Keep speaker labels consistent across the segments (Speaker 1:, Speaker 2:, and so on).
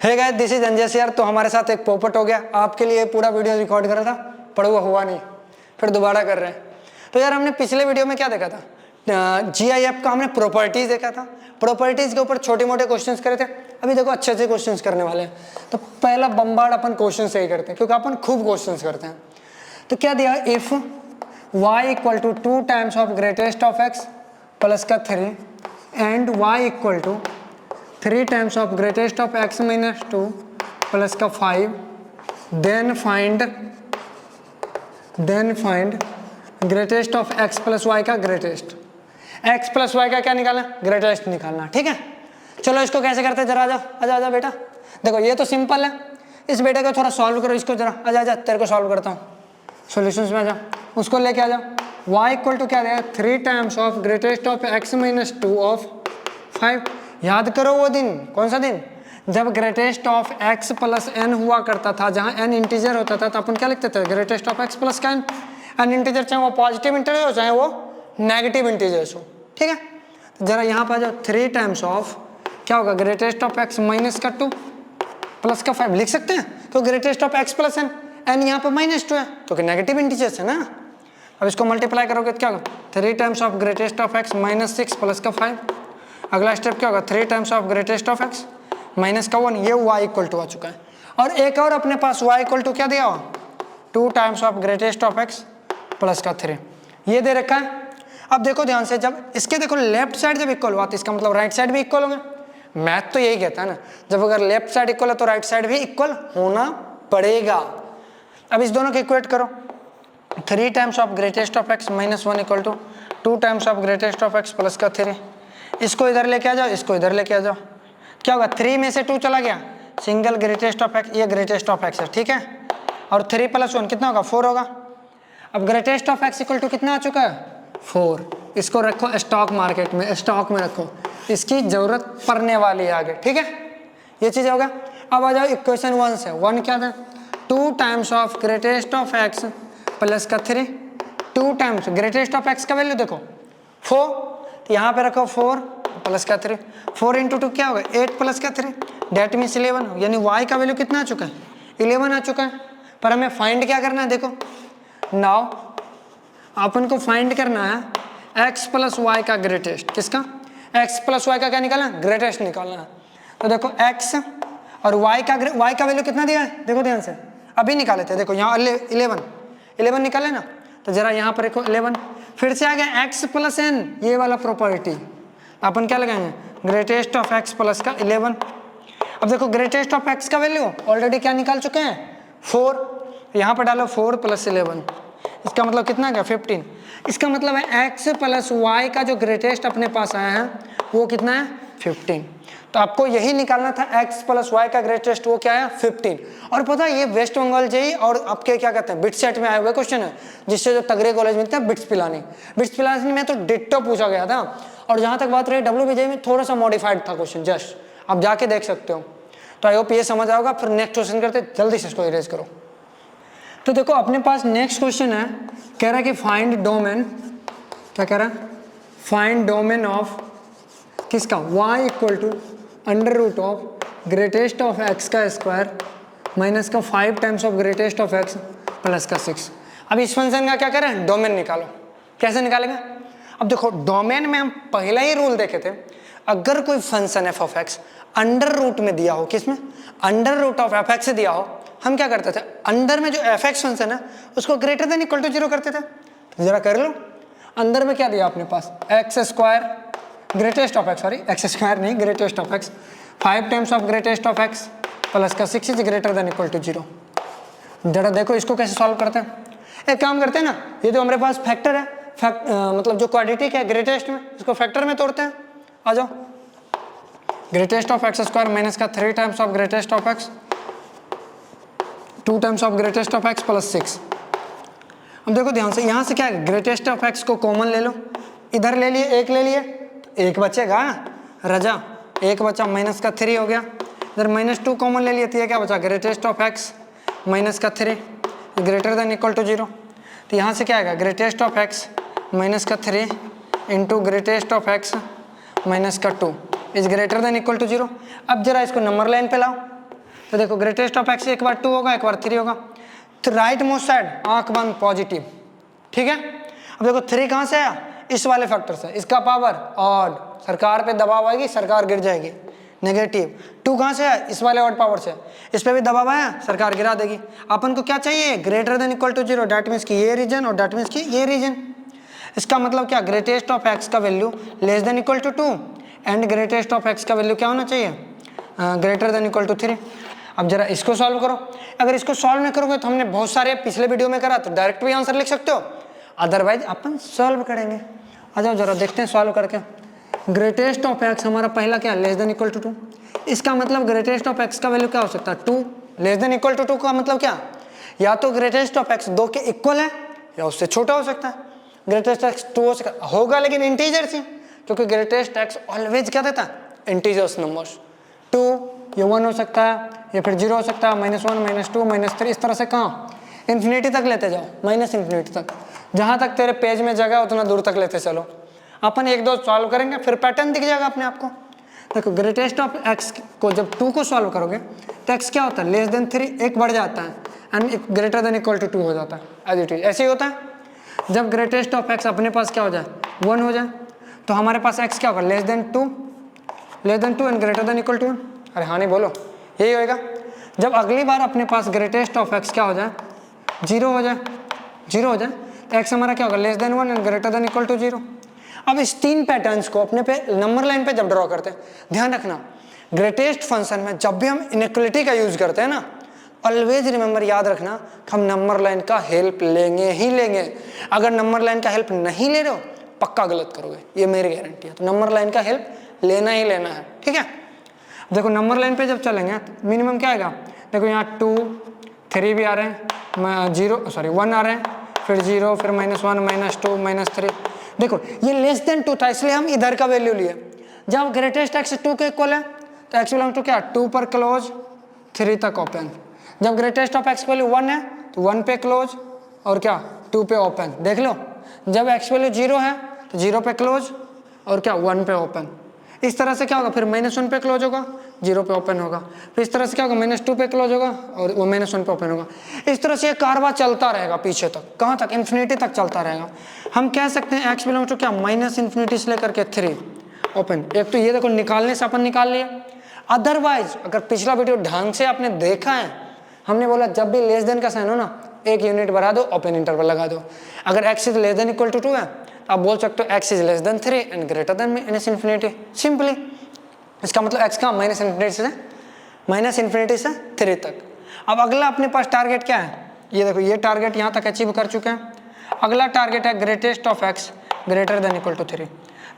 Speaker 1: Hey guys, this is Anjay यार। तो हमारे साथ एक पोपट हो गया, आपके लिए पूरा वीडियो रिकॉर्ड करा था पर वो हुआ नहीं, फिर दोबारा कर रहे हैं। तो यार हमने पिछले वीडियो में क्या देखा था, GIF का हमने प्रॉपर्टीज देखा था। प्रॉपर्टीज के ऊपर छोटे मोटे क्वेश्चंस करे थे। अभी देखो अच्छे अच्छे क्वेश्चंस करने वाले हैं। तो पहला बम्बार्ड अपन क्वेश्चन से ही करते हैं क्योंकि अपन खूब क्वेश्चंस करते हैं। तो क्या दिया, if y equal to 2 times of greatest of x plus का 3 and y equal to 3 times of greatest of x minus 2 plus का 5, then find greatest of x plus y का ग्रेटेस्ट। x प्लस वाई का क्या निकालना, greatest निकालना। ठीक है, चलो इसको कैसे करते हैं, जरा आजा बेटा। देखो ये तो सिंपल है, इस बेटे को थोड़ा सॉल्व करो, इसको जरा आजा तेरे को सॉल्व करता हूँ। सॉल्यूशंस में आजा, उसको लेके आ जाओ। y इक्वल टू क्या देगा, 3 times of greatest of x minus 2 of 5। याद करो वो दिन, कौन सा दिन, जब greatest of x plus n हुआ करता था, जहाँ n इंटीजर होता था तो अपन क्या लिखते थे, ग्रेटेस्ट ऑफ x प्लस का n इंटीजर, चाहे वो पॉजिटिव इंटीजर हो चाहे वो नेगेटिव इंटीजर्स हो। ठीक है, तो जरा यहाँ पर आ जाओ, 3 टाइम्स ऑफ क्या होगा, ग्रेटेस्ट ऑफ x माइनस का 2 प्लस का 5 लिख सकते हैं, तो greatest of x plus n यहाँ पर -2 है क्योंकि नेगेटिव इंटीजर्स है ना। अब इसको मल्टीप्लाई करोगे तो क्या होगा, 3 times of greatest of x minus 6 plus का 5। अगला स्टेप क्या होगा, 3 times of greatest of x minus का 1। ये y इक्वल टू आ चुका है। और एक और अपने पास y इक्वल टू क्या दिया हुआ, 2 times of greatest of x plus का 3, ये दे रखा है। अब देखो ध्यान से, जब इसके देखो लेफ्ट साइड जब इक्वल हुआ तो इसका मतलब राइट साइड भी इक्वल होगा। मैथ तो यही कहता है ना, जब अगर लेफ्ट साइड इक्वल है तो राइट साइड भी इक्वल होना पड़ेगा। अब इस दोनों को इक्वेट करो, 3 times of greatest of x minus 1 equal to 2 times of greatest of x plus का 3। इसको इधर लेके आ जाओ, इसको इधर लेके आ जाओ, क्या होगा, 3 में से 2 चला गया, सिंगल ग्रेटेस्ट ऑफ x, ये ग्रेटेस्ट ऑफ x है। ठीक है, और 3 प्लस 1 कितना होगा, 4 होगा। अब greatest of x equal to कितना आ चुका है, 4। इसको रखो स्टॉक मार्केट में, स्टॉक में रखो, इसकी जरूरत पड़ने वाली है आगे। ठीक है, ये चीज होगा। अब आ जाओ इक्वेशन 1 से। 1 क्या था, 2 times of greatest of x plus का 3। 2 टाइम्स ग्रेटेस्ट ऑफ x का वैल्यू देखो 4, तो यहाँ पे रखो 4 प्लस का 3। 4 इंटू 2 क्या होगा, 8 प्लस का 3, डेट मीन्स 11। यानी y का वैल्यू कितना आ चुका है, 11 आ चुका है। पर हमें फाइंड क्या करना है, देखो नाउ अपन को फाइंड करना है x प्लस वाई का ग्रेटेस्ट। किसका, x प्लस वाई का क्या निकालना, ग्रेटेस्ट निकालना है। तो देखो x और y का वैल्यू कितना दिया है, देखो ध्यान से, अभी निकाले थे। देखो यहाँ 11 निकाले ना, तो जरा यहाँ पर देखो 11, फिर से आ गया x प्लस n, ये वाला प्रॉपर्टी अपन क्या लगाएंगे, ग्रेटेस्ट ऑफ x प्लस का 11। अब देखो ग्रेटेस्ट ऑफ x का वैल्यू ऑलरेडी क्या निकाल चुके हैं, 4। यहाँ पर डालो 4 प्लस 11, इसका मतलब कितना गया, 15। इसका मतलब है x प्लस वाई का जो ग्रेटेस्ट अपने पास आया है वो कितना है, 15। तो आपको यही निकालना था, x प्लस वाई का ग्रेटेस्ट वो क्या है, 15। और पता है ये वेस्ट बंगाल जेई और आपके क्या कहते हैं बिट्स सेट में आए हुए क्वेश्चन है, जिससे जो तगड़े कॉलेज मिलते हैं बिट्स पिलानी में तो डिट्टो पूछा गया था। और जहाँ तक बात रही WBJ में, थोड़ा सा मॉडिफाइड था क्वेश्चन, जस्ट आप जाके देख सकते हो। तो आई होप ये समझ आओगा। फिर नेक्स्ट क्वेश्चन करते, जल्दी से इसको इरेज करो। तो देखो अपने पास नेक्स्ट क्वेश्चन है, कह रहा है कि फाइंड डोमेन, क्या कह रहा है, फाइंड डोमेन ऑफ किसका, y equal to under root of greatest of x का स्क्वायर माइनस का 5 times of greatest of x plus का 6। अब इस फंक्शन का क्या करें, डोमेन निकालो। कैसे निकालेंगे, अब देखो डोमेन में हम पहला ही रूल देखे थे, अगर कोई function f of x under root में दिया हो, किसमें, under root of f x दिया हो, हम क्या करते थे, अंदर में जो एफ एक्स फंक्शन है उसको ग्रेटर देन इक्वल टू 0 करते थे। तो जरा कर लो, अंदर में क्या दिया अपने पास, x square greatest of x, sorry x square नहीं, greatest of x, 5 times of greatest of x plus का 6 is greater than equal to 0। जरा देखो इसको कैसे सॉल्व करते हैं। एक काम करते हैं ना, ये जो हमारे पास फैक्टर है, मतलब जो क्वाड्रेटिक है ग्रेटेस्ट में, इसको फैक्टर में तोड़ते हैं। आ जाओ, greatest of x square minus का 3 times of greatest of x 2 times of greatest of x plus 6। अब देखो ध्यान से, यहाँ से क्या है, ग्रेटेस्ट ऑफ एक्स को कॉमन ले लो, इधर ले लिए, एक ले लिए तो एक बचेगा रजा, एक बचा, माइनस का 3 हो गया। इधर -2 कॉमन ले लिए, तो ये क्या बचा, ग्रेटेस्ट ऑफ एक्स माइनस का 3 ग्रेटर देन इक्वल टू 0। तो यहाँ से क्या आएगा, ग्रेटेस्ट ऑफ एक्स माइनस का 3 into greatest of x minus का 2 is greater than equal to 0। अब जरा इसको नंबर लाइन पे लाओ, तो देखो ग्रेटेस्ट ऑफ एक्स एक बार 2 होगा, एक बार 3 होगा। तो राइट मोस्ट साइड आंख बंद पॉजिटिव, ठीक है। अब देखो 3 कहाँ से आया, इस वाले फैक्टर से, इसका पावर ऑड, सरकार पे दबाव आएगी, सरकार गिर जाएगी, नेगेटिव। 2 कहाँ से आया, इस वाले ऑड पावर से, इस पे भी दबाव आया, सरकार गिरा देगी। अपन को क्या चाहिए, greater than equal to 0, that means की ये रीजन और डेट मीन्स की ये रीजन। इसका मतलब क्या, ग्रेटेस्ट ऑफ एक्स का value less than equal to 2 and greatest of x का वैल्यू क्या होना चाहिए, ग्रेटर देन इक्वल टू 3। अब जरा इसको सॉल्व करो। अगर इसको सॉल्व नहीं करोगे तो हमने बहुत सारे पिछले वीडियो में करा, तो डायरेक्ट भी आंसर लिख सकते हो, अदरवाइज अपन सॉल्व करेंगे। आ जाओ जरा देखते हैं सॉल्व करके। ग्रेटेस्ट ऑफ एक्स हमारा पहला क्या, लेस देन इक्वल टू 2। इसका मतलब ग्रेटेस्ट ऑफ एक्स का वैल्यू क्या हो सकता है, 2। लेस देन इक्वल टू 2 का मतलब क्या, या तो ग्रेटेस्ट ऑफ एक्स 2 के इक्वल है या उससे छोटा हो सकता है। ग्रेटेस्ट एक्स 2 हो सकता होगा लेकिन इंटीजर से, क्योंकि ग्रेटेस्ट एक्स ऑलवेज क्या देता है, इंटीजर्स नंबर्स। 2 ये 1 हो सकता है, या फिर 0 हो सकता है, -1 -2 -3, इस तरह से कहाँ इन्फिनिटी तक लेते जाओ, माइनस इन्फिनिटी तक, जहाँ तक तेरे पेज में जगह उतना दूर तक लेते चलो। अपन 1-2 सॉल्व करेंगे, फिर पैटर्न दिख जाएगा अपने आप को। देखो ग्रेटेस्ट ऑफ एक्स को जब 2 को सॉल्व करोगे तो एक्स क्या होता है, लेस देन 3 एक बढ़ जाता है and greater than equal to 2 हो जाता है, एज इट इज। ऐसे ही होता है जब ग्रेटेस्ट ऑफ एक्स अपने पास क्या हो जाए, 1 हो जाए, तो हमारे पास एक्स क्या होगा, less than 2 and greater than equal to 1। अरे हाँ नहीं बोलो, यही होएगा। जब अगली बार अपने पास ग्रेटेस्ट ऑफ एक्स क्या हो जाए, 0 हो जाए, तो एक्स हमारा क्या होगा, less than 1 and greater than equal to 0। अब इस 3 पैटर्न्स को अपने पे नंबर लाइन पे जब ड्रॉ करते हैं, ध्यान रखना ग्रेटेस्ट फंक्शन में जब भी हम इनइक्वलिटी का यूज करते हैं ना, ऑलवेज रिमेंबर, याद रखना हम नंबर लाइन का हेल्प लेंगे ही लेंगे। अगर नंबर लाइन का हेल्प नहीं ले रहे हो पक्का गलत करोगे, ये मेरी गारंटी है। तो नंबर लाइन का हेल्प लेना ही लेना है, ठीक है। देखो नंबर लाइन पे जब चलेंगे मिनिमम क्या आएगा, देखो यहाँ 2 3 भी आ रहे हैं, 1 आ रहे हैं, फिर 0, फिर -1 -2 -3। देखो ये लेस देन 2 था इसलिए हम इधर का वैल्यू लिए। जब ग्रेटेस्ट एक्स 2 के इक्वल है तो एक्स बिलोंग टू क्या, 2 पर क्लोज, 3 तक ओपन। जब ग्रेटेस्ट ऑफ एक्स वैल्यू 1 है तो 1 पे क्लोज और क्या, 2 पे ओपन। देख लो जब एक्स वैल्यू 0 है तो 0 पे क्लोज और क्या, 1 पे ओपन। इस तरह से क्या होगा, फिर -1 पे क्लोज होगा, 0 पे ओपन होगा, फिर इस तरह से क्या होगा, -2 पे क्लोज होगा और वो -1 पे ओपन होगा। इस तरह से ये कारवा चलता रहेगा पीछे तक, कहाँ तक, इन्फिनिटी तक चलता रहेगा। हम कह सकते हैं एक्स बिलोंग टू क्या, -इन्फिनिटी से लेकर के 3 ओपन। एक तो ये देखो निकालने से अपन निकाल लिया, अदरवाइज अगर पिछला वीडियो ढंग से आपने देखा है, हमने बोला जब भी लेस देन का साइन हो ना, 1 यूनिट बढ़ा दो, ओपन इंटरवल लगा दो। अगर x is less than equal to 2 है तो आप बोल सकते हो x is less than 3 and greater than -infinity, simply. इसका मतलब एक्स का -इन्फिनिटी से 3 तक। अब अगला अपने पास टारगेट क्या है, ये देखो ये टारगेट यहाँ तक अचीव कर चुके हैं। अगला टारगेट है greatest of x greater than equal to 3।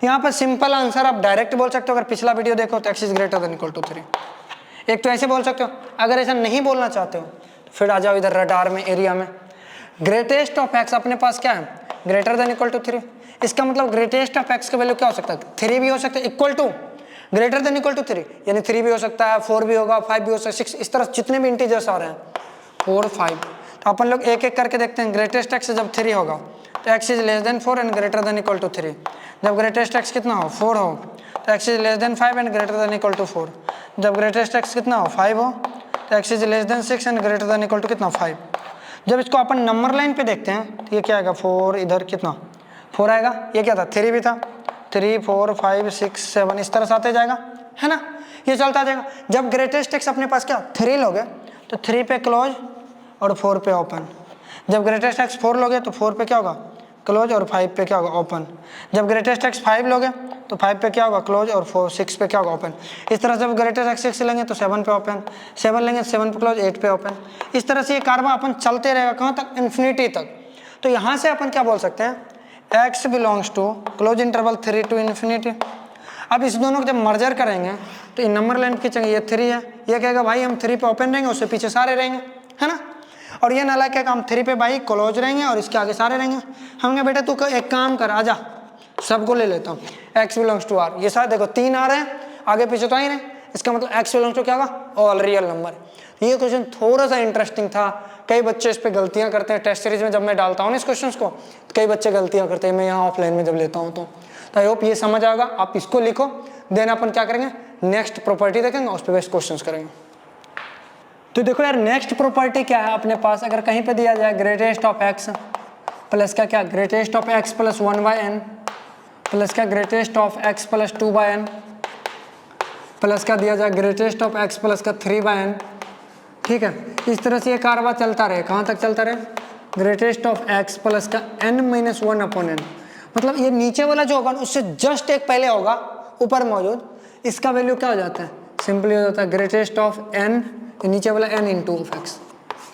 Speaker 1: यहाँ पर सिंपल आंसर आप डायरेक्ट बोल सकते हो, अगर पिछला वीडियो देखो तो x is greater than equal to 3। एक तो ऐसे बोल सकते हो, अगर ऐसा नहीं बोलना चाहते हो तो फिर आ जाओ इधर रडार में, एरिया में। ग्रेटेस्ट ऑफ एक्स अपने पास क्या है, ग्रेटर देन इक्वल टू 3। इसका मतलब ग्रेटेस्ट ऑफ एक्स का वैल्यू क्या हो सकता है, 3 भी हो सकता है, equal to greater than equal to 3, यानी 3 भी हो सकता है, 4 भी होगा, 5 भी हो सकता है, 6, इस तरह जितने भी इंटीजर्स आ रहे हैं 4 5। तो अपन लोग एक एक करके देखते हैं। ग्रेटेस्ट एक्स जब 3 होगा तो x is less than 4 and greater than equal to 3। जब ग्रेटेस्ट एक्स कितना हो, 4 हो, तो x is less than 5 and greater than equal to 4। जब ग्रेटेस्ट एक्स कितना हो, 5 हो, तो x is less than 6 and greater than equal to कितना, 5। जब इसको अपन नंबर लाइन पे देखते हैं तो ये क्या आएगा, 4, इधर कितना 4 आएगा, ये क्या था, 3 भी था, 3 4 5 6 7 इस तरह से आते जाएगा, है ना, ये चलता जाएगा। जब ग्रेटेस्ट एक्स अपने पास क्या 3 लोगे तो 3 पे क्लोज और 4 पे ओपन। जब ग्रेटेस्ट एक्स 4 लोगे तो 4 पे क्या होगा, क्लोज और 5 पे क्या होगा, ओपन। जब ग्रेटेस्ट एक्स 5 लोगे तो 5 पे क्या होगा, क्लोज और 6 पे क्या होगा, ओपन। इस तरह से जब ग्रेटेस्ट एक्स 6 लेंगे तो 7 पे ओपन, 7 लेंगे 7 पे क्लोज, 8 पे ओपन। इस तरह से ये कारवा अपन चलते रहेगा, कहाँ तक, इन्फिनिटी तक। तो यहाँ से अपन क्या बोल सकते हैं, x belongs to close interval 3 to infinity. अब इस दोनों को जब मर्जर करेंगे तो इन नंबर लाइन खींचेंगे, ये 3 है, ये कहेगा भाई हम 3 पे ओपन रहेंगे, उससे पीछे सारे रहेंगे, है ना। और ये नालायक कहेगा हम 3 पे भाई क्लोज रहेंगे और इसके आगे सारे रहेंगे। हम कहें बेटा तू एक काम कर, आजा सबको ले लेता हूँ, x बिलोंग्स टू r। ये सारे देखो 3 आ रहे हैं, आगे पीछे तो आ ही रहे, इसका मतलब x बिलोंग्स टू क्या होगा, ऑल रियल नंबर। ये क्वेश्चन थोड़ा सा इंटरेस्टिंग था, कई बच्चे इस पे गलतियां करते हैं। टेस्ट सीरीज में जब मैं डालता हूँ ना इस क्वेश्चन को, तो कई बच्चे गलतियां करते हैं, मैं यहाँ ऑफलाइन में जब लेता हूँ तो आई होप ये समझ आएगा। आप इसको लिखो, देन अपन क्या करेंगे, नेक्स्ट प्रॉपर्टी देखेंगे, उस पर बेस्ट क्वेश्चन करेंगे। तो देखो यार नेक्स्ट प्रॉपर्टी क्या है अपने पास, अगर कहीं पे दिया जाए ग्रेटेस्ट ऑफ एक्स प्लस का क्या greatest of x plus 1/n plus का greatest of x plus 2/n plus का दिया जाए ग्रेटेस्ट ऑफ एक्स प्लस का 3/n, ठीक है। इस तरह से ये कारवा चलता रहे, कहाँ तक चलता रहे, ग्रेटेस्ट ऑफ एक्स प्लस का n-1/n, मतलब ये नीचे वाला जो होगा उससे जस्ट एक पहले होगा ऊपर मौजूद, इसका वैल्यू क्या हो जाता है, सिंपली हो जाता है ग्रेटेस्ट ऑफ n, नीचे वाला n इंटू ऑफ एक्स,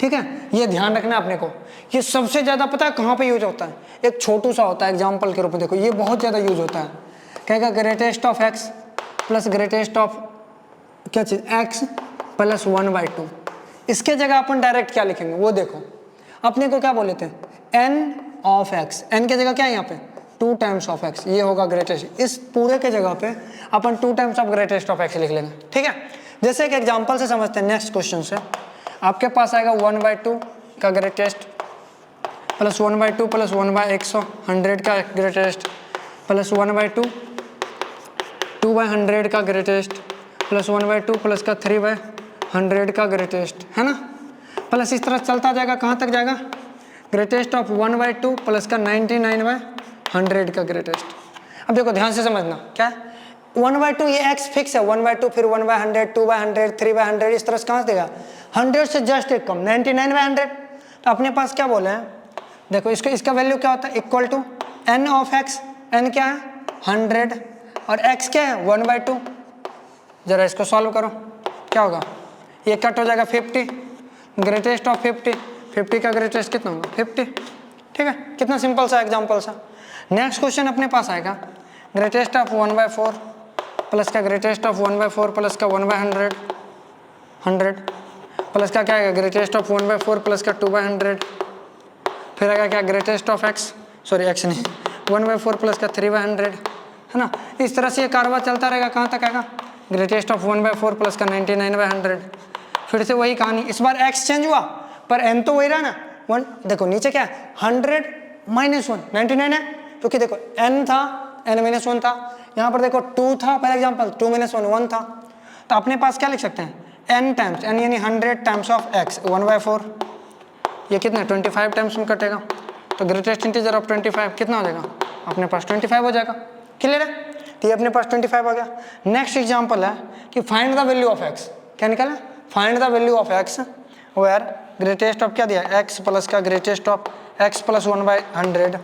Speaker 1: ठीक है। ये ध्यान रखना अपने को, ये सबसे ज़्यादा पता है कहाँ पे यूज होता है, एक छोटू सा होता है एग्जाम्पल के रूप में, देखो ये बहुत ज़्यादा यूज होता है, कहेगा greatest of x plus greatest of क्या चीज़ x प्लस 1/2, इसके जगह अपन डायरेक्ट क्या लिखेंगे वो देखो, अपने को क्या बोले थे n ऑफ x, n के जगह क्या है यहाँ पे 2 टाइम्स ऑफ x, ये होगा ग्रेटेस्ट, इस पूरे के जगह पे अपन 2 times of greatest of x लिख लेंगे, ठीक है। जैसे एक एग्जांपल से समझते हैं, नेक्स्ट क्वेश्चन से आपके पास आएगा 1/2 का ग्रेटेस्ट प्लस 1/2 प्लस 1/100 का ग्रेटेस्ट प्लस 1/2 2/100 का ग्रेटेस्ट प्लस 1/2 प्लस का 3/100 का ग्रेटेस्ट, है ना, प्लस इस तरह चलता जाएगा, कहाँ तक जाएगा ग्रेटेस्ट ऑफ 1/2 प्लस का 99/100 का ग्रेटेस्ट। अब देखो ध्यान से समझना क्या है, 1/2 ये x फिक्स है, 1/2 फिर 1/100 2/100 3/100, इस तरह से कहाँ से देगा 100 से जस्ट एक कम 99/100, तो अपने पास क्या बोले हैं, देखो इसको इसका वैल्यू क्या होता है equal to n of x, n क्या है 100 और x क्या है 1/2, जरा इसको सॉल्व करो क्या होगा, ये कट हो जाएगा 50, ग्रेटेस्ट ऑफ 50 का ग्रेटेस्ट कितना होगा 50, ठीक है। कितना सिंपल सा एग्जांपल सा। नेक्स्ट क्वेश्चन अपने पास आएगा ग्रेटेस्ट ऑफ 1/4 प्लस का ग्रेटेस्ट ऑफ 1/4 प्लस का 1/100 प्लस का क्या आएगा ग्रेटेस्ट ऑफ 1/4 प्लस का 2/100, फिर आएगा क्या greatest of x, sorry x नहीं 1/4 प्लस का 3/100, है ना। इस तरह से ये कारवा चलता रहेगा, कहाँ तक आएगा ग्रेटेस्ट ऑफ 1/4 प्लस का 99/100, फिर से वही कहानी, इस बार x चेंज हुआ पर n तो वही रहा ना 1, देखो नीचे क्या है 100 -1 99 है, क्योंकि देखो n था n-1 था, यहाँ पर देखो 2 था फॉर एग्जाम्पल 2 -1 1 था, तो अपने पास क्या लिख सकते हैं n टाइम्स n यानी 100 टाइम्स ऑफ x 1/4, ये कितना 25 टाइम्स में कटेगा, तो ग्रेटेस्ट इंटीजर ऑफ 25 कितना हो जाएगा अपने पास 25 हो जाएगा, क्लियर है, तो ये अपने पास 25 आ गया। नेक्स्ट एग्जांपल है कि find the value of x, क्या निकाला find the value of x where greatest of क्या दिया x प्लस का greatest of x plus 1/100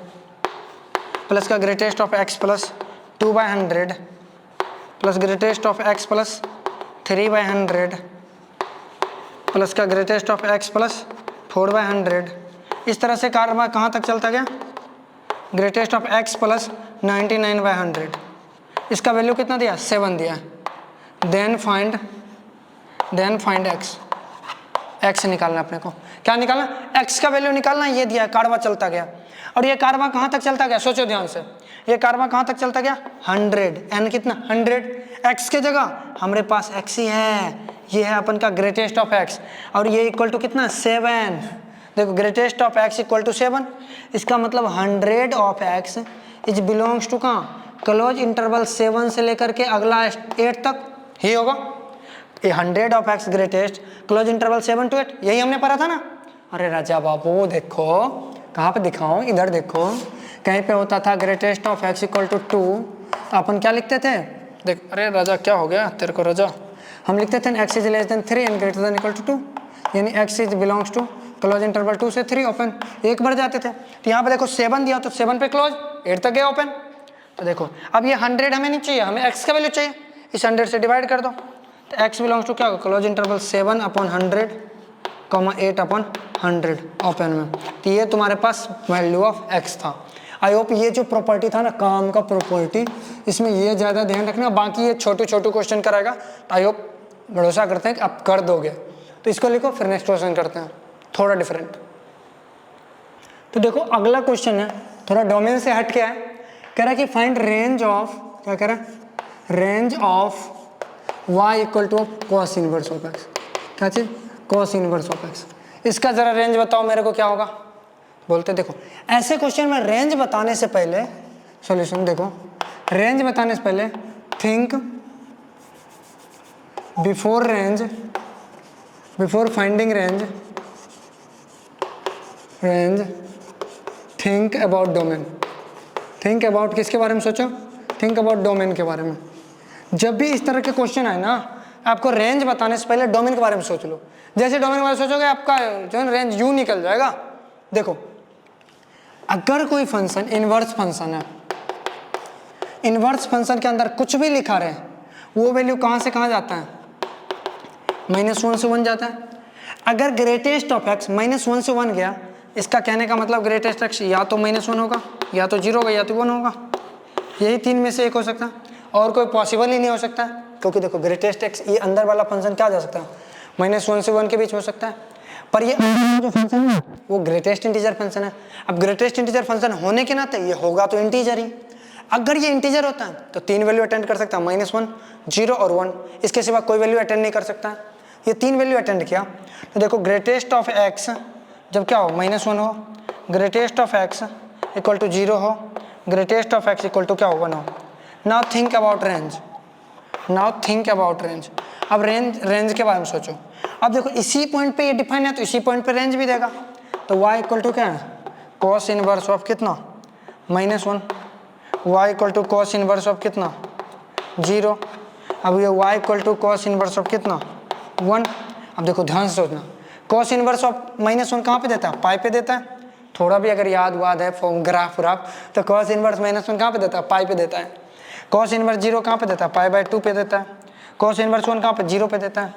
Speaker 1: plus का greatest of x plus 2/100 plus greatest of x plus 3/100 प्लस का ग्रेटेस्ट ऑफ x प्लस 4/100, इस तरह से कारवा कहाँ तक चलता गया ग्रेटेस्ट ऑफ x प्लस 99/100, इसका वैल्यू कितना दिया 7 दिया, देन फाइंड x निकालना अपने को, क्या निकालना x का वैल्यू निकालना, ये दिया कारवा चलता गया, और ये कारवा कहाँ तक चलता गया सोचो ध्यान से, ये कारवा कहाँ तक चलता गया 100, n कितना 100, x के जगह हमारे पास x ही है, ये है अपन का ग्रेटेस्ट ऑफ x, और ये इक्वल टू कितना 7, देखो greatest of x equal to 7, इसका मतलब 100 of x is belongs to कहाँ क्लोज इंटरवल 7 से लेकर के अगला 8 तक ही होगा, ये 100 of x greatest close interval 7 to 8, यही हमने पढ़ा था ना। अरे राजा बाबू देखो कहाँ पे दिखाऊं, इधर देखो कहीं पे होता था greatest of x equal to 2, तो अपन क्या लिखते थे, देख अरे राजा क्या हो गया तेरे को राजा, हम लिखते थे x is less than 3 and greater than equal to 2, यानी x is belongs to close interval 2 से 3 ओपन, एक बढ़ जाते थे, तो यहाँ पे देखो 7 दिया तो 7 पे क्लोज 8 तक गया ओपन, तो देखो अब ये 100 हमें नहीं चाहिए, हमें x का वैल्यू चाहिए, इस 100 से डिवाइड कर दो, तो x बिलोंग्स टू क्या होगा क्लोज इंटरवल 7/100 8/100 ओपन में, तो ये तुम्हारे पास वैल्यू ऑफ x था। आई होप ये जो प्रॉपर्टी था ना काम का प्रॉपर्टी, इसमें ये ज़्यादा ध्यान रखना, बाकी ये छोटे छोटे क्वेश्चन कराएगा, तो आई होप भरोसा करते हैं कि आप कर दोगे, तो इसको लिखो फिर नेक्स्ट क्वेश्चन करते हैं थोड़ा डिफरेंट। तो देखो अगला क्वेश्चन है थोड़ा डोमेन से हट के है, कह रहा है कि फाइंड रेंज ऑफ, क्या कह रहा है range of y equal to cos inverse of x, क्या चीज़ कॉस इनवर्स ऑफ x, इसका ज़रा रेंज बताओ मेरे को क्या होगा, बोलते देखो ऐसे क्वेश्चन में रेंज बताने से पहले सॉल्यूशन देखो, रेंज बताने से पहले think before range before finding range think about domain. Think about किसके बारे में सोचो? थिंक अबाउट डोमेन के बारे में। जब भी इस तरह के क्वेश्चन आए ना, आपको रेंज बताने से पहले डोमेन के बारे में सोच लो। जैसे डोमेन के बारे में सोचोगे आपका जो है रेंज यूं निकल जाएगा। देखो, अगर कोई फंक्शन इनवर्स फंक्शन है, इनवर्स फंक्शन के अंदर कुछ भी लिखा रहे, वो वैल्यू कहाँ से कहाँ जाता है? -1 से 1 जाता है। अगर ग्रेटेस्ट ऑफ एक्स -1 से 1 गया, इसका कहने का मतलब ग्रेटेस्ट एक्स या तो -1 होगा, या तो 0 होगा, या तो 1 होगा। यही तीन में से एक हो सकता है, और कोई पॉसिबल ही नहीं हो सकता है। क्योंकि देखो ग्रेटेस्ट एक्स, ये अंदर वाला फंक्शन क्या जा सकता है? -1 से 1 के बीच हो सकता है, पर ये जो फंक्शन है वो ग्रेटेस्ट इंटीजर फंक्शन है। अब ग्रेटेस्ट इंटीजर फंक्शन होने के नाते ये होगा तो इंटीजर ही। अगर ये इंटीजर होता है तो 3 वैल्यू अटेंड कर सकता है, -1, 0 और 1। इसके सिवा कोई वैल्यू अटेंड नहीं कर सकता है। ये 3 वैल्यू अटेंड किया तो देखो ग्रेटेस्ट ऑफ एक्स जब क्या हो? -1 हो, greatest of x equal to 0 हो, greatest of x equal to क्या हो? 1 हो। Now think about range. Now think about range. अब रेंज के बारे में सोचो। अब देखो इसी पॉइंट पे ये डिफाइन है तो इसी पॉइंट पे रेंज भी देगा। तो y इक्वल टू क्या है? कॉस इनवर्स ऑफ कितना? -1। y equal to cos inverse of कितना? 0। अब ये y equal to cos inverse of कितना? 1। अब देखो ध्यान से सोचना, कॉस इनवर्स ऑफ -1 कहाँ पे देता है? पाई पे देता है। थोड़ा भी अगर याद है फॉर्म ग्राफ तो कॉस इनवर्स -1 कहाँ पे देता है? पाई पे देता है। कॉस इनवर्स 0 कहाँ पे देता है? π/2 पे देता है। कॉस इनवर्स 1 कहाँ पे? 0 पे देता है।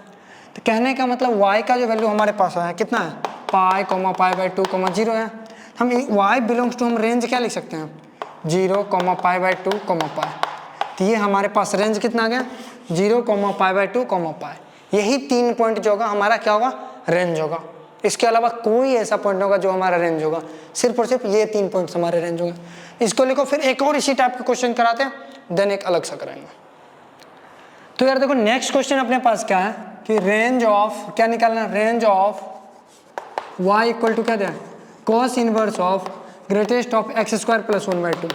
Speaker 1: तो कहने का मतलब y का जो वैल्यू हमारे पास है कितना है? π, π/2, 0 है। हम y बिलोंग्स टू हम रेंज क्या लिख सकते हैं? 0, π/2, π। तो ये हमारे पास रेंज कितना आ गया? 0, π/2, π। यही 3 पॉइंट जो होगा हमारा क्या होगा? रेंज होगा। इसके अलावा कोई ऐसा पॉइंट होगा जो हमारा रेंज होगा। सिर्फ और सिर्फ ये 3 पॉइंट्स हमारे रेंज होंगे। इसको लिखो, फिर एक और इसी टाइप का क्वेश्चन कराते हैं, देन एक अलग सा कराएंगे। तो यार देखो नेक्स्ट क्वेश्चन अपने पास क्या है कि रेंज ऑफ क्या निकालना? Range of y equal to क्या दिया? Cos inverse of greatest of x² + 1/2।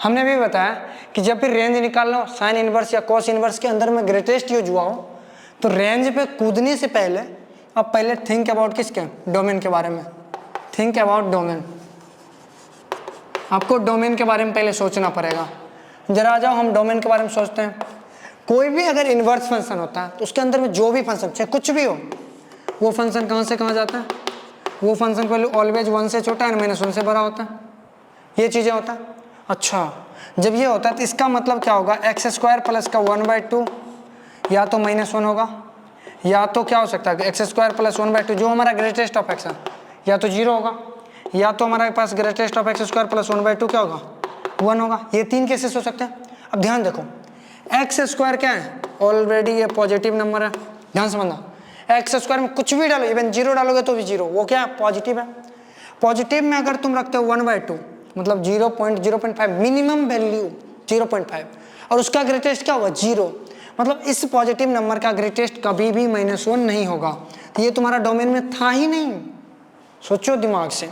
Speaker 1: हमने भी बताया कि जब भी रेंज निकालना हो, साइन इनवर्स या कॉस इनवर्स के अंदर में ग्रेटेस्ट यूज हुआ हो, तो रेंज पे कूदने से पहले अब पहले थिंक अबाउट किसके? डोमेन के बारे में। Think about domain. आपको डोमेन के बारे में पहले सोचना पड़ेगा। जरा आ जाओ हम डोमेन के बारे में सोचते हैं। कोई भी अगर इन्वर्स फंक्शन होता है तो उसके अंदर में जो भी फंक्शन चाहे कुछ भी हो, वो फंक्शन कहाँ से कहाँ जाता है? वो फंक्शन वैल्यू ऑलवेज 1 से छोटा है, -1 से बड़ा होता है। ये चीज़ें होता है। अच्छा, जब ये होता है तो इसका मतलब क्या होगा? x² प्लस का 1/2 या तो -1 होगा, या तो क्या हो सकता है? x² प्लस 1/2 जो हमारा ग्रेटेस्ट ऑफ x है, या तो 0 होगा, या तो हमारे पास ग्रेटेस्ट ऑफ x² प्लस 1/2 क्या होगा? 1 होगा। ये 3 केसेस हो सकते हैं। अब ध्यान देखो, x² क्या है? ऑलरेडी ये पॉजिटिव नंबर है। ध्यान से समझना, x² में कुछ भी डालो, इवन 0 डालोगे तो भी 0, वो क्या है? पॉजिटिव है। पॉजिटिव में अगर तुम रखते हो 1/2 मतलब 0.05 मिनिमम वैल्यू 0.5, और उसका ग्रेटेस्ट क्या होगा? 0। मतलब इस पॉजिटिव नंबर का ग्रेटेस्ट कभी भी -1 नहीं होगा। तो ये तुम्हारा डोमेन में था ही नहीं। सोचो दिमाग से,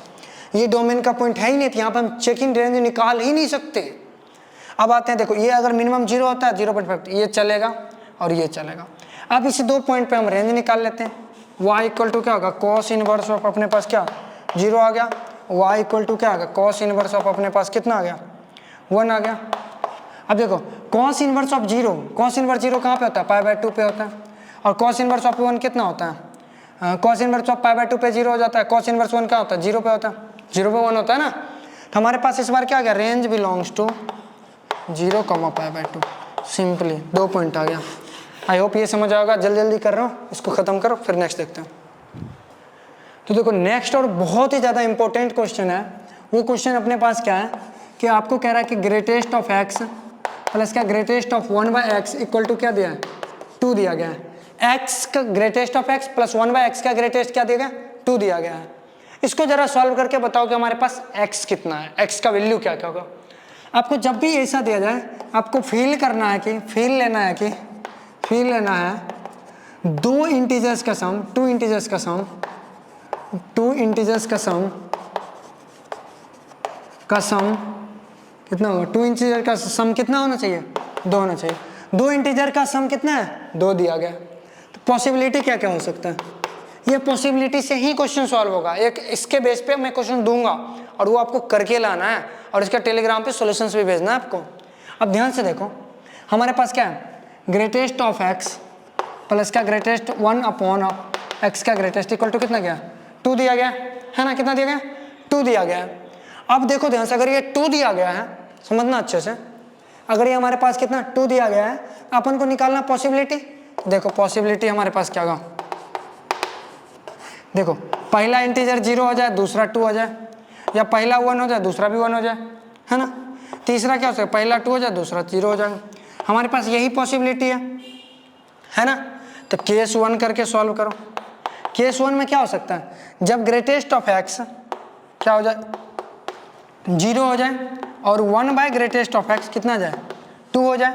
Speaker 1: ये डोमेन का पॉइंट है ही नहीं, यहाँ पर हम चेक इन रेंज निकाल ही नहीं सकते। अब आते हैं, देखो ये अगर मिनिमम 0 होता है 0.5, ये चलेगा और ये चलेगा। अब इस 2 पॉइंट पे हम रेंज निकाल लेते हैं। y इक्वल टू क्या होगा? कॉस इनवर्स ऑफ अपने पास क्या? 0 आ गया। y इक्वल टू क्या आ गया? कॉस इनवर्स ऑफ अपने पास कितना आ गया? 1 आ गया। अब देखो cos inverse of 0, cos inverse 0 कहाँ पे होता है? π/2 पे होता है। और कॉस इनवर्स ऑफ 1 कितना होता है? कॉस इनवर्स ऑफ π/2 पे 0 हो जाता है। कॉस इनवर्स 1 क्या होता है? 0 पे होता है। 0 पे 1 होता है ना। तो हमारे पास इस बार क्या आ गया? Range belongs to 0, π/2। Simply 2 point आ गया। आई होप ये समझ आएगा। जल्दी कर रहा हूँ, इसको खत्म करो फिर नेक्स्ट देखते हैं। तो देखो नेक्स्ट और बहुत ही ज़्यादा इंपॉर्टेंट क्वेश्चन है। वो क्वेश्चन अपने पास क्या है कि आपको कह रहा है कि ग्रेटेस्ट ऑफ x प्लस क्या? Greatest of 1/x equal to क्या दिया है? 2 दिया गया है। x का greatest of x plus 1/x का ग्रेटेस्ट क्या दिया गया? 2 दिया गया है। इसको जरा सॉल्व करके बताओ कि हमारे पास x कितना है, x का वैल्यू क्या क्या होगा। आपको जब भी ऐसा दिया जाए आपको फील करना है कि फील लेना है 2 इंटीजर्स का सम, 2 इंटीजर्स का सम कितना होगा? 2 इंटीजर का सम कितना होना चाहिए? 2 होना चाहिए। 2 इंटीजर का सम कितना है? 2 दिया गया। तो पॉसिबिलिटी क्या क्या हो सकता है, ये पॉसिबिलिटी से ही क्वेश्चन सॉल्व होगा। एक इसके बेस पे मैं क्वेश्चन दूंगा और वो आपको करके लाना है और इसका टेलीग्राम पे सॉल्यूशंस भी भेजना है आपको। अब ध्यान से देखो, हमारे पास क्या है, ग्रेटेस्ट ऑफ एक्स प्लस का ग्रेटेस्ट 1 अपॉन एक्स का ग्रेटेस्ट इक्वल टू कितना गया, 2 दिया गया है ना, कितना दिया गया, 2 दिया गया है। अब देखो ध्यान से, अगर ये 2 दिया गया है, समझना अच्छे से, अगर ये हमारे पास कितना 2 दिया गया है, अपन को निकालना पॉसिबिलिटी। देखो पॉसिबिलिटी हमारे पास क्या होगा, देखो पहला इंटीजर 0 हो जाए, दूसरा 2 हो जाए, या पहला 1 हो जाए, दूसरा भी 1 हो जाए, है ना। तीसरा क्या हो सकता है, पहला 2 हो जाए, दूसरा 0 हो जाए। हमारे पास यही पॉसिबिलिटी है ना। तो केस 1 करके सॉल्व करो। केस 1 में क्या हो सकता है, जब ग्रेटेस्ट ऑफ एक्स क्या हो जाए, 0 हो जाए और 1 बाय ग्रेटेस्ट ऑफ एक्स कितना जाए, 2 हो जाए।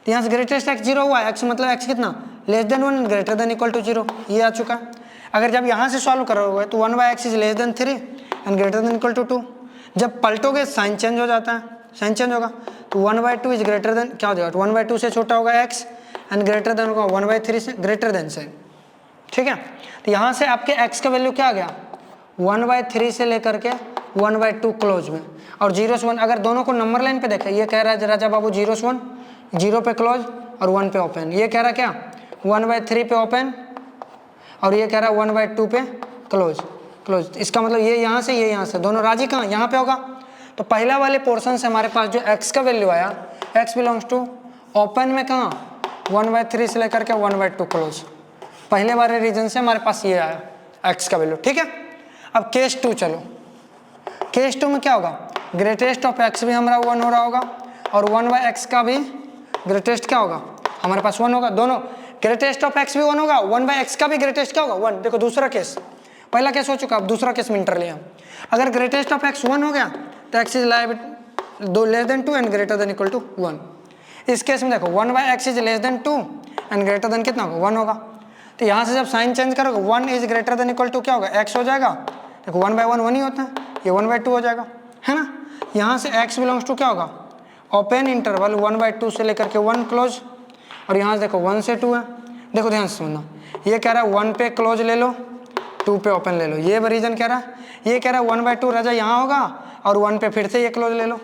Speaker 1: तो यहाँ से ग्रेटेस्ट एक्स 0 हुआ, एक्स मतलब एक्स कितना less than 1 greater than equal to 0, ये आ चुका है। अगर जब यहाँ से सॉल्व करोगे तो 1 by x is less than 3 and greater than equal to 2। जब पलटोगे साइन चेंज हो जाता है, साइन चेंज होगा तो 1/2 इज ग्रेटर देन क्या हो जाएगा, 1/2 से छोटा होगा x एंड ग्रेटर देन होगा 1/3 से, ग्रेटर देन से, ठीक है। तो यहाँ से आपके x का वैल्यू क्या आ गया, 1/3 से लेकर के 1/2 क्लोज में, और 0 से 1। अगर दोनों को नंबर लाइन पे देखें, ये कह रहा है राजा बाबू 0 से 1, 0 पे क्लोज और 1 पे ओपन। ये कह रहा क्या 1/3 पे ओपन और ये कह रहा है 1/2 पे क्लोज क्लोज। इसका मतलब ये यहाँ से, ये यहाँ से, दोनों राजी कहाँ, यहाँ पे होगा। तो पहला वाले पोर्शन से हमारे पास जो x का वैल्यू आया, x बिलोंग्स टू ओपन में कहाँ 1/3 से लेकर के 1/2 क्लोज। पहले वाले रीजन से हमारे पास ये आया x का वैल्यू, ठीक है। अब केस 2 चलो, केस 2 में क्या होगा, ग्रेटेस्ट ऑफ x भी हमारा 1 हो रहा होगा और 1/x का भी ग्रेटेस्ट क्या होगा, हमारे पास 1 होगा। दोनों ग्रेटेस्ट ऑफ x भी 1 होगा, 1/x का भी ग्रेटेस्ट क्या होगा 1। देखो दूसरा केस, पहला केस हो चुका, अब दूसरा केस में इंटर लिया। अगर ग्रेटेस्ट ऑफ x 1 हो गया तो x is less than 2 and greater than equal to 1। इस केस में देखो 1/x is less than 2 and greater than कितना होगा 1 होगा। तो यहाँ से जब साइन चेंज करोगे 1 is greater than equal to क्या होगा, x हो जाएगा। देखो 1/1 1 ही होता है, ये 1/2 हो जाएगा, है ना। यहाँ से x बिलोंग्स टू क्या होगा, ओपन इंटरवल 1/2 से लेकर के 1 क्लोज, और यहाँ से देखो 1 से 2 है। देखो ध्यान से सुनना, ये कह रहा है 1 पे क्लोज ले लो, 2 पे ओपन ले लो, ये रीजन कह रहा है। ये कह रहा है 1/2 राजा यहाँ होगा और 1 पे फिर से ये क्लोज ले लो,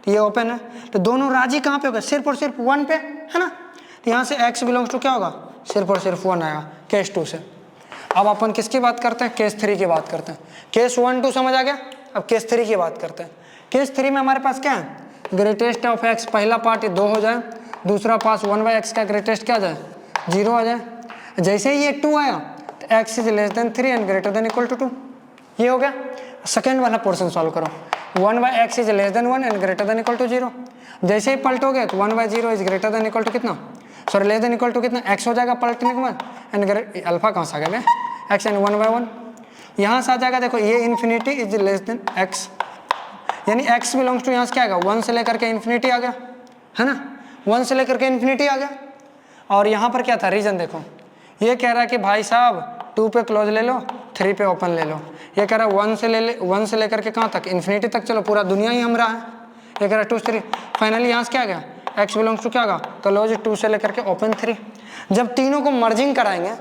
Speaker 1: तो ये ओपन है। तो दोनों राजी कहाँ पे होगा, सिर्फ और सिर्फ 1 पे, है ना। तो यहाँ से x बिलोंग्स टू क्या होगा, सिर्फ और सिर्फ 1 आएगा केस 2 से। अब अपन किसकी बात करते हैं, केस 3 की बात करते हैं। केस 1 2 समझ आ गया, अब केस 3 की बात करते हैं। केस 3 में हमारे पास क्या है, ग्रेटेस्ट ऑफ x पहला पार्ट 2 हो जाए, दूसरा पास 1/x का ग्रेटेस्ट क्या आ जाए 0 आ जाए। जैसे ही ये 2 आया तो x is less than 3 and greater than equal to 2, ये हो गया। सेकेंड वाला पोर्शन सॉल्व करो, 1/x is less than 1 and greater than equal to 0। जैसे ही पलटोगे तो 1/0 is greater than equal to कितना, sorry less than equal to कितना, x हो जाएगा पलटने के बाद एंड अल्फा कहाँ से आ गया x एंड 1/1 यहाँ से आ जाएगा। देखो ये infinity is less then x, यानी x बिलोंग्स टू यहाँ से क्या आएगा 1 से लेकर के इन्फिनिटी आ गया, है ना, 1 से लेकर के इन्फिनिटी आ गया। और यहाँ पर क्या था रीजन, देखो ये कह रहा है कि भाई साहब 2 पे क्लोज ले लो, 3 पे ओपन ले लो। ये कह रहा है 1 से लेकर के कहाँ तक, इन्फिनिटी तक, चलो पूरा दुनिया ही हम रहा है। ये कह रहा है 2 3, फाइनली यहाँ से क्या आ गया, x बिलोंग्स टू क्या होगा क्लोज 2 से लेकर के ओपन 3। जब तीनों को मर्जिंग कराएंगे,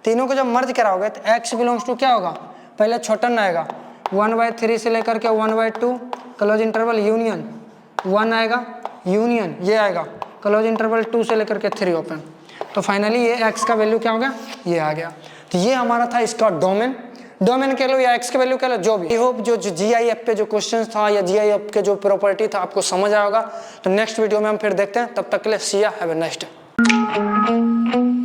Speaker 1: तीनों को जब मर्ज कराओगे तो x बिलोंग्स टू क्या होगा, पहले छोटा न आएगा 1/3 से लेकर के 1/2 क्लोज इंटरवल यूनियन 1 आएगा, यूनियन ये आएगा क्लोज इंटरवल 2 से लेकर के 3 ओपन। तो फाइनली ये x का वैल्यू क्या हो गया, ये आ गया। तो ये हमारा था इसका डोमेन, डोमेन कह लो या x का वैल्यू कह लो, जो भी। आई होप जो GIF पे जो क्वेश्चन था या GIF के जो प्रॉपर्टी था आपको समझ आया होगा। तो नेक्स्ट वीडियो में हम फिर देखते हैं, तब तक के लिए सी या, हैव अ नाइस डे।